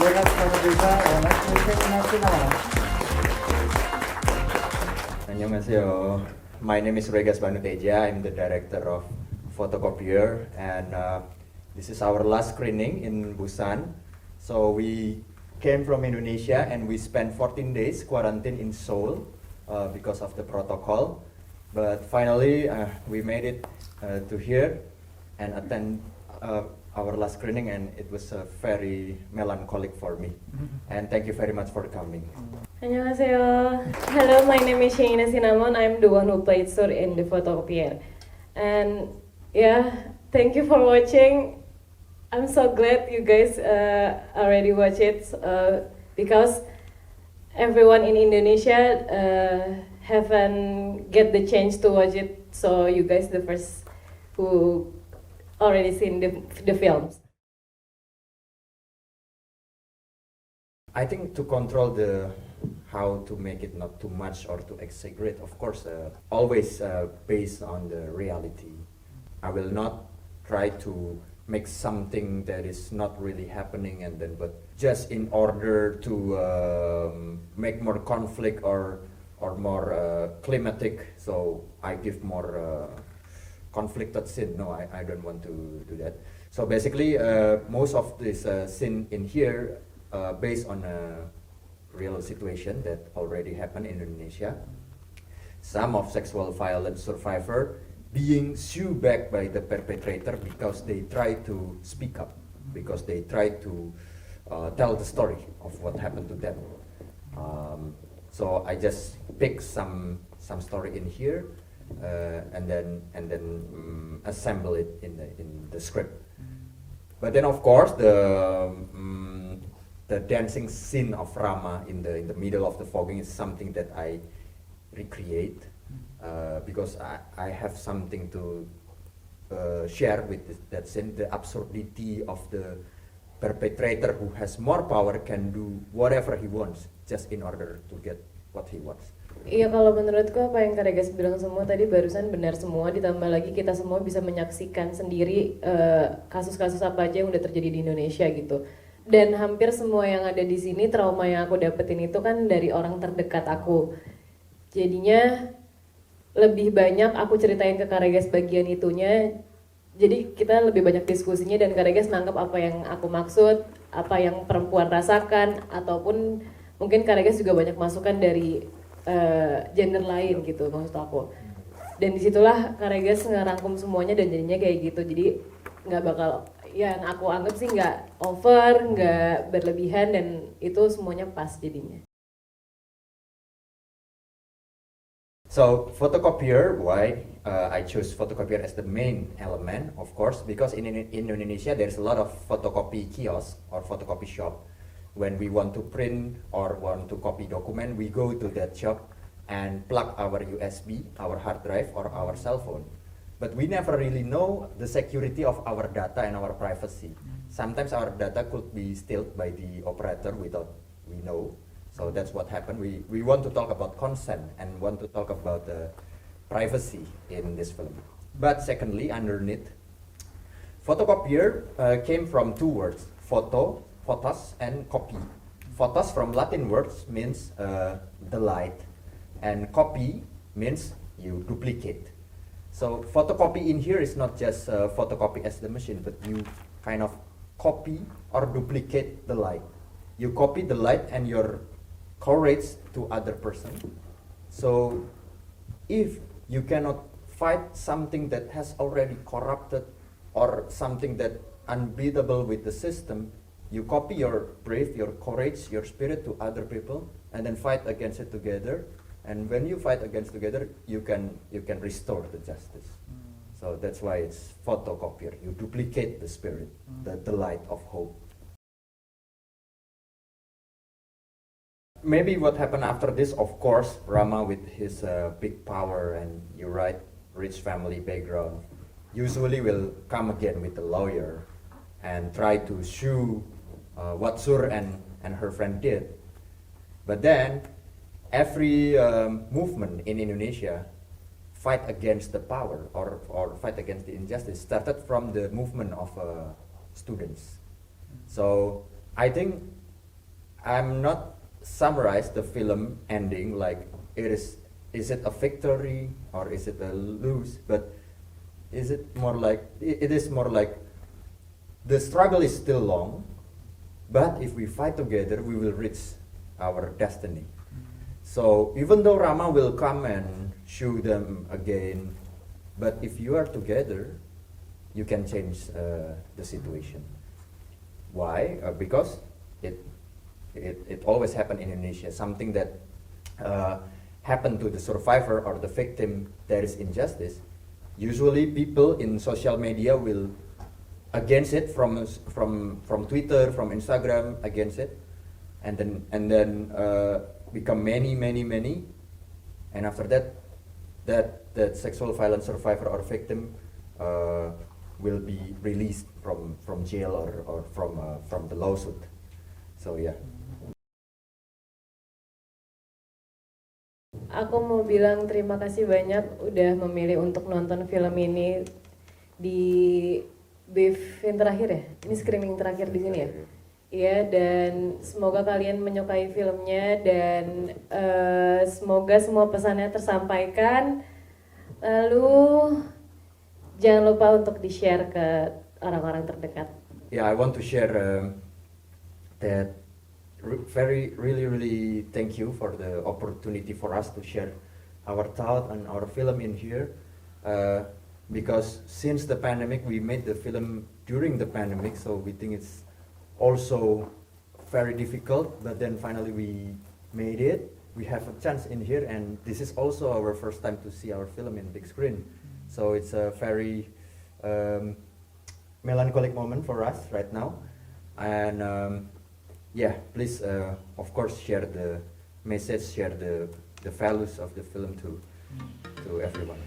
레가스 바누테자 원하시는 안녕하세요. My name is Wregas BHANUTEJA. I'm the director of Photocopier, and this is our last screening in Busan. So we came from Indonesia and we spent 14 days quarantine in Seoul because of the protocol. But finally, we made it to here and attend our last screening, and it was very melancholic for me. And thank you very much for coming. Annyeonghaseyo. Hello, my name is Shaina Cinnamon. I'm the one who played Sur in the Photocopier. And yeah, thank you for watching. I'm so glad you guys already watch it because everyone in Indonesia haven't get the chance to watch it. So you guys the first who already seen the films. I think to control how to make it not too much or too exaggerate, of course, always based on the reality. I will not try to make something that is not really happening, but just in order to make more conflict or more climatic, so I give more conflicted scene. No, I don't want to do that. So basically, most of this scene in here based on a real situation that already happened in Indonesia. Some of sexual violence survivor being sued back by the perpetrator because they try to speak up, because they try to tell the story of what happened to them. So I just pick some story in here and then assemble it in the script. But then of course the dancing scene of Rama in the middle of the fogging is something that I recreate because I have something to share with that scene, the absurdity of the perpetrator who has more power can do whatever he wants just in order to get what he wants. Iya, kalau menurutku apa yang Kak Regas bilang semua tadi barusan benar semua, ditambah lagi kita semua bisa menyaksikan sendiri kasus-kasus apa aja yang udah terjadi di Indonesia gitu. Dan hampir semua yang ada di sini trauma yang aku dapetin itu kan dari orang terdekat aku. Jadinya lebih banyak aku ceritain ke Kak Regas bagian itunya. Jadi kita lebih banyak diskusinya dan Kak Regas nangkep apa yang aku maksud, apa yang perempuan rasakan, ataupun mungkin Kak Regas juga banyak masukan dari gender lain gitu maksud aku. Dan disitulah Kak Regas ngerangkum semuanya dan jadinya kayak gitu. Jadi nggak bakal, yang aku anggap sih nggak over, nggak berlebihan, dan itu semuanya pas jadinya. So photocopier, why I choose photocopier as the main element, of course, because in Indonesia there's a lot of photocopy kiosk or photocopy shop. When we want to print or want to copy document, we go to that shop and plug our USB, our hard drive, or our cell phone. But we never really know the security of our data and our privacy. Sometimes our data could be stolen by the operator without we know. So that's what happened. We want to talk about consent and want to talk about privacy in this film. But secondly, underneath, photocopier came from two words, photos, and copy. Photos from Latin words means the light, and copy means you duplicate. So photocopy in here is not just photocopy as the machine, but you kind of copy or duplicate the light. You copy the light and your courage to other person. So if you cannot fight something that has already corrupted or something that unbeatable with the system, you copy your brave, your courage, your spirit to other people, and then fight against it together. And when you fight against together, you can restore the justice. So that's why it's photocopier. You duplicate the spirit, the light of hope. Maybe what happened after this, of course, Rama with his big power and you're right, rich family background, usually will come again with a lawyer and try to sue what Sur and her friend did. But then every movement in Indonesia fight against the power or fight against the injustice started from the movement of students. So I think I'm not summarize the film ending like is it a victory or is it a lose, but is it more like it is more like the struggle is still long, but if we fight together we will reach our destiny. So even though Rama will come and shoot them again, but if you are together you can change the situation. Why? Because it always happen in Indonesia, something that happen to the survivor or the victim, there is injustice. Usually people in social media will against it from Twitter, from Instagram, against it, and then become many, and after that sexual violence survivor or victim will be released from jail or from the lawsuit. So yeah. Aku mau bilang terima kasih banyak udah memilih untuk nonton film ini di BIFF yang terakhir ya. Ini screening terakhir di sini ya. Iya, dan semoga kalian menyukai filmnya dan semoga semua pesannya tersampaikan. Lalu jangan lupa untuk di-share ke orang-orang terdekat. Yeah, I want to share that really thank you for the opportunity for us to share our thought and our film in here, because since the pandemic we made the film during the pandemic, so we think it's also very difficult, but then finally we made it. We have a chance in here, and this is also our first time to see our film in big screen, so it's a very melancholic moment for us right now. And yeah, please of course share the message, share the values of the film to everyone.